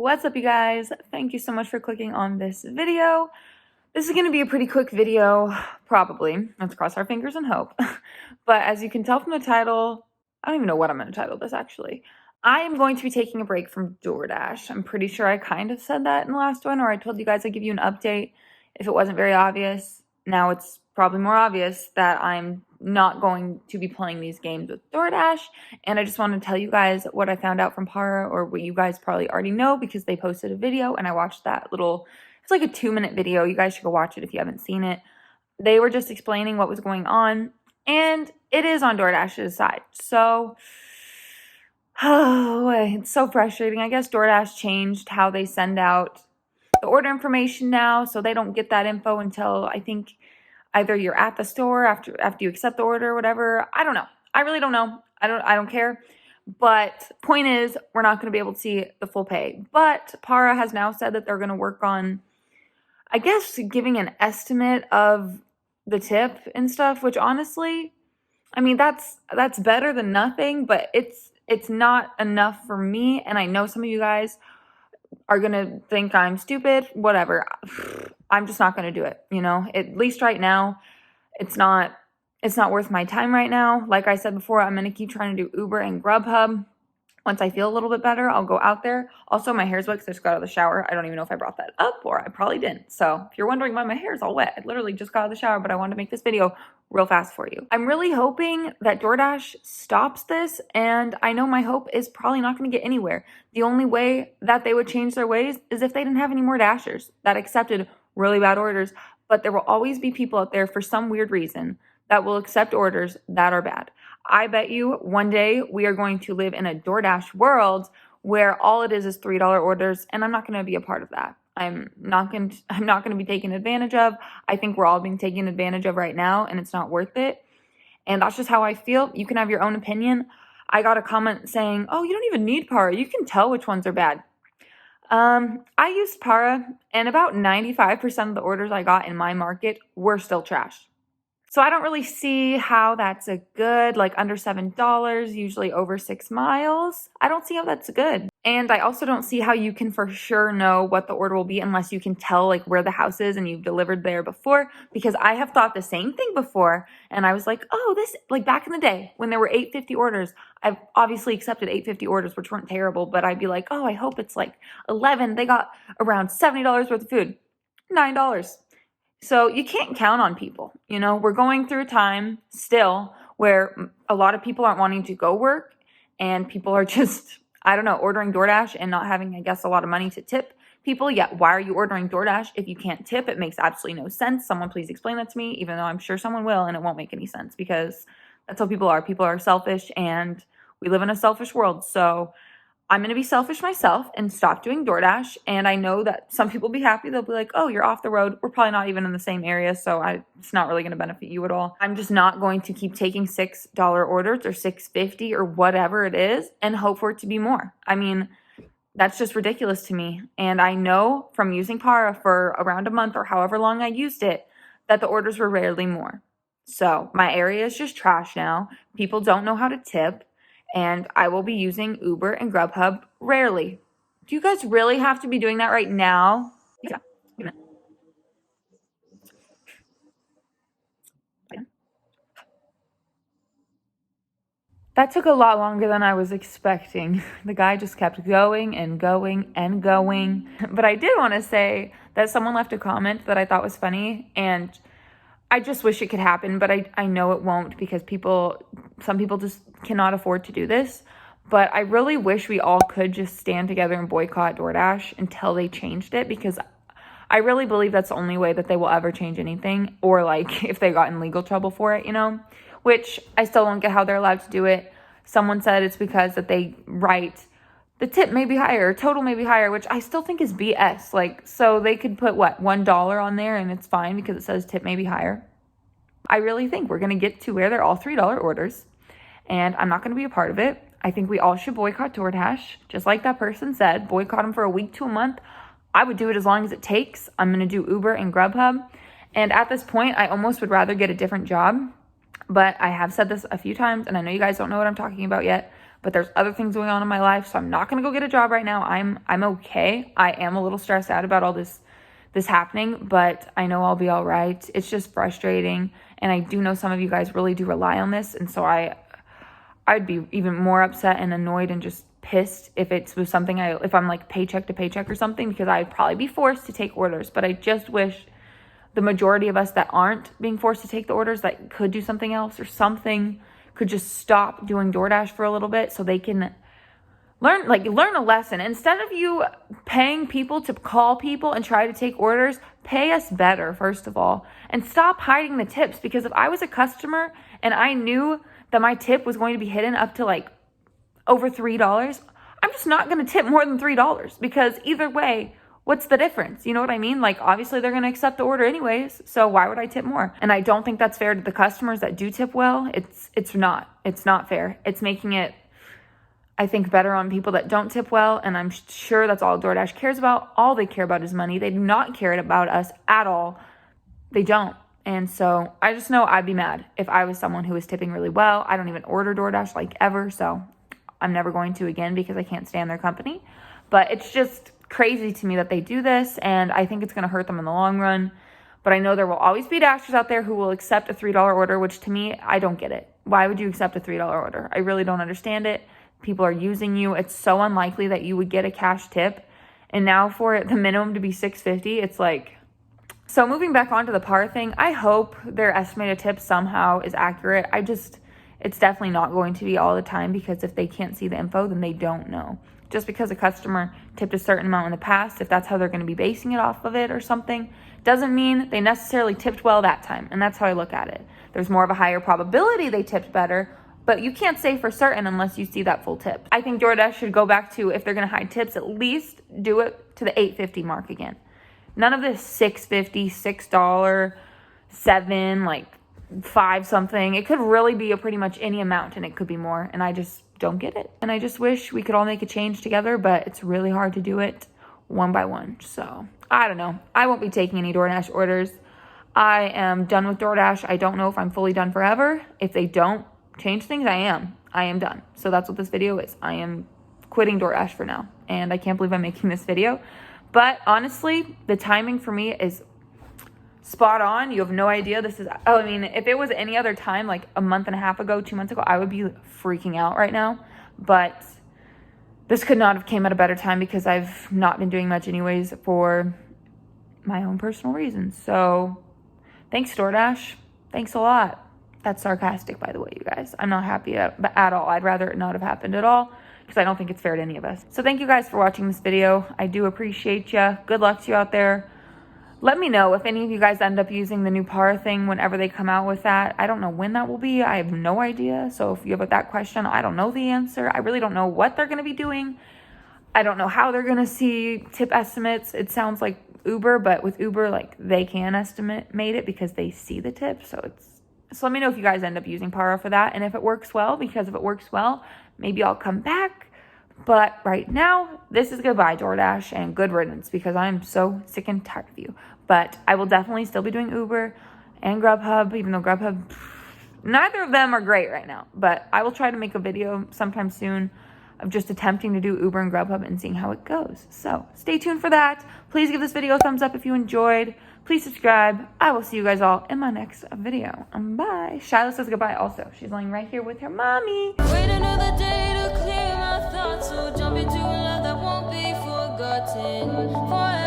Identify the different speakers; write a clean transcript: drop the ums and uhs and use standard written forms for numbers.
Speaker 1: What's up, you guys? Thank you so much for clicking on this video. This is going to be a pretty quick video, probably. Let's cross our fingers and hope. But as you can tell from the title, I don't even know what I'm going to title this actually. I am going to be taking a break from DoorDash. I'm pretty sure I kind of said that in the last one, or I told you guys I'd give you an update if it wasn't very obvious. Now it's probably more obvious that I'm not going to be playing these games with DoorDash, and I just want to tell you guys what I found out from Para, or what you guys probably already know because they posted a video and I watched that little, it's like a 2-minute video. You guys should go watch it if you haven't seen it. They were just explaining what was going on, and it is on DoorDash's side. So, oh, it's so frustrating. I guess DoorDash changed how they send out the order information now, so they don't get that info until I think either you're at the store after you accept the order or whatever. I don't know. I really don't know. I don't care. But point is, we're not going to be able to see the full pay. But Para has now said that they're going to work on, I guess, giving an estimate of the tip and stuff, which honestly, I mean, that's better than nothing, but it's not enough for me. And I know some of you guys are going to think I'm stupid, whatever. I'm just not going to do it, you know? At least right now, it's not worth my time right now. Like I said before, I'm going to keep trying to do Uber and Grubhub. Once I feel a little bit better, I'll go out there. Also, my hair's wet because I just got out of the shower. I don't even know if I brought that up, or I probably didn't. So if you're wondering why my hair's all wet, I literally just got out of the shower, but I wanted to make this video real fast for you. I'm really hoping that DoorDash stops this, and I know my hope is probably not going to get anywhere. The only way that they would change their ways is if they didn't have any more Dashers that accepted really bad orders. But there will always be people out there for some weird reason that will accept orders that are bad. I bet you one day we are going to live in a DoorDash world where all it is $3 orders, and I'm not going to be a part of that. I'm not going to be taken advantage of. I think we're all being taken advantage of right now, and it's not worth it. And that's just how I feel. You can have your own opinion. I got a comment saying, "Oh, you don't even need Para. You can tell which ones are bad." I used Para, and about 95% of the orders I got in my market were still trash. So I don't really see how that's a good, like under $7, usually over 6 miles. I don't see how that's good. And I also don't see how you can for sure know what the order will be unless you can tell like where the house is and you've delivered there before. Because I have thought the same thing before. And I was like, oh, this, like back in the day when there were 850 orders, I've obviously accepted 850 orders, which weren't terrible. But I'd be like, oh, I hope it's like 11. They got around $70 worth of food. $9. So you can't count on people. You know, we're going through a time still where a lot of people aren't wanting to go work, and people are just, I don't know, ordering DoorDash and not having, I guess, a lot of money to tip people. Yet, why are you ordering DoorDash if you can't tip? It makes absolutely no sense. Someone please explain that to me, even though I'm sure someone will, and it won't make any sense because that's how people are. People are selfish, and we live in a selfish world. So I'm going to be selfish myself and stop doing DoorDash. And I know that some people will be happy. They'll be like, oh, you're off the road. We're probably not even in the same area, so it's not really going to benefit you at all. I'm just not going to keep taking $6 orders or $6.50 or whatever it is and hope for it to be more. I mean, that's just ridiculous to me. And I know from using Para for around a month or however long I used it that the orders were rarely more. So my area is just trash now. People don't know how to tip. And I will be using Uber and Grubhub rarely. Do you guys really have to be doing that right now? Yeah. That took a lot longer than I was expecting. The guy just kept going and going and going. But I did want to say that someone left a comment that I thought was funny, and I just wish it could happen, but I know it won't because some people just cannot afford to do this. But I really wish we all could just stand together and boycott DoorDash until they changed it, because I really believe that's the only way that they will ever change anything, or like if they got in legal trouble for it, you know, which I still don't get how they're allowed to do it. Someone said it's because that they write the tip may be higher, total may be higher, which I still think is BS. Like, so they could put what, $1 on there and it's fine because it says tip may be higher. I really think we're going to get to where they're all $3 orders, and I'm not going to be a part of it. I think we all should boycott DoorDash, just like that person said, boycott them for a week to a month. I would do it as long as it takes. I'm going to do Uber and Grubhub. And at this point, I almost would rather get a different job. But I have said this a few times, and I know you guys don't know what I'm talking about yet, but there's other things going on in my life, so I'm not gonna go get a job right now. I'm okay. I am a little stressed out about all this happening, but I know I'll be all right. It's just frustrating, and I do know some of you guys really do rely on this, and so I'd be even more upset and annoyed and just pissed if it was something if I'm like paycheck to paycheck or something, because I'd probably be forced to take orders. But I just wish the majority of us that aren't being forced to take the orders, that could do something else or something, could just stop doing DoorDash for a little bit so they can learn a lesson. Instead of you paying people to call people and try to take orders, pay us better, first of all, and stop hiding the tips. Because if I was a customer and I knew that my tip was going to be hidden up to like over $3, I'm just not going to tip more than $3, because either way, what's the difference? You know what I mean? Like, obviously they're going to accept the order anyways, so why would I tip more? And I don't think that's fair to the customers that do tip well. It's not fair. It's making it, I think, better on people that don't tip well, and I'm sure that's all DoorDash cares about. All they care about is money. They do not care about us at all. They don't. And so I just know I'd be mad if I was someone who was tipping really well. I don't even order DoorDash like ever, so I'm never going to again because I can't stand their company. But it's just crazy to me that they do this, and I think it's going to hurt them in the long run. But I know there will always be Dashers out there who will accept a $3 order, which to me, I don't get it. Why would you accept a $3 order? I really don't understand it. People are using you. It's so unlikely that you would get a cash tip. And now for it, the minimum to be $6.50, it's like... So moving back onto the par thing, I hope their estimated tip somehow is accurate. It's definitely not going to be all the time, because if they can't see the info, then they don't know. Just because a customer tipped a certain amount in the past, if that's how they're going to be basing it off of it or something, doesn't mean they necessarily tipped well that time. And that's how I look at it. There's more of a higher probability they tipped better, but you can't say for certain unless you see that full tip. I think DoorDash should go back to, if they're going to hide tips, at least do it to the $8.50 mark again. None of this $6.50, $6, $7, like $5 something. It could really be a pretty much any amount, and it could be more. And I just don't get it. And I just wish we could all make a change together, but it's really hard to do it one by one. So I don't know. I won't be taking any DoorDash orders. I am done with DoorDash. I don't know if I'm fully done forever. If they don't change things, I am done. So that's what this video is. I am quitting DoorDash for now. And I can't believe I'm making this video. But honestly, the timing for me is spot on. You have no idea. If it was any other time, like a month and a half ago, 2 months ago, I would be freaking out right now. But this could not have came at a better time, because I've not been doing much anyways for my own personal reasons. So thanks, DoorDash. Thanks a lot. That's sarcastic, by the way, you guys. I'm not happy at all. I'd rather it not have happened at all, because I don't think it's fair to any of us. So thank you guys for watching this video. I do appreciate you. Good luck to you out there. Let me know if any of you guys end up using the new par thing whenever they come out with that. I don't know when that will be. I have no idea. So if you have that question, I don't know the answer. I really don't know what they're going to be doing. I don't know how they're going to see tip estimates. It sounds like Uber, but with Uber, like, they can estimate it because they see the tip. So let me know if you guys end up using Para for that, and if it works well, because if it works well, maybe I'll come back. But right now, this is goodbye, DoorDash, and good riddance, because I'm so sick and tired of you. But I will definitely still be doing Uber and Grubhub, even though Grubhub, neither of them are great right now. But I will try to make a video sometime soon of just attempting to do Uber and Grubhub and seeing how it goes. So stay tuned for that. Please give this video a thumbs up if you enjoyed. Please subscribe. I will see you guys all in my next video. Bye. Shiloh says goodbye also. She's laying right here with her mommy. Wait another day to clear my thoughts, so jump into a love that won't be forgotten.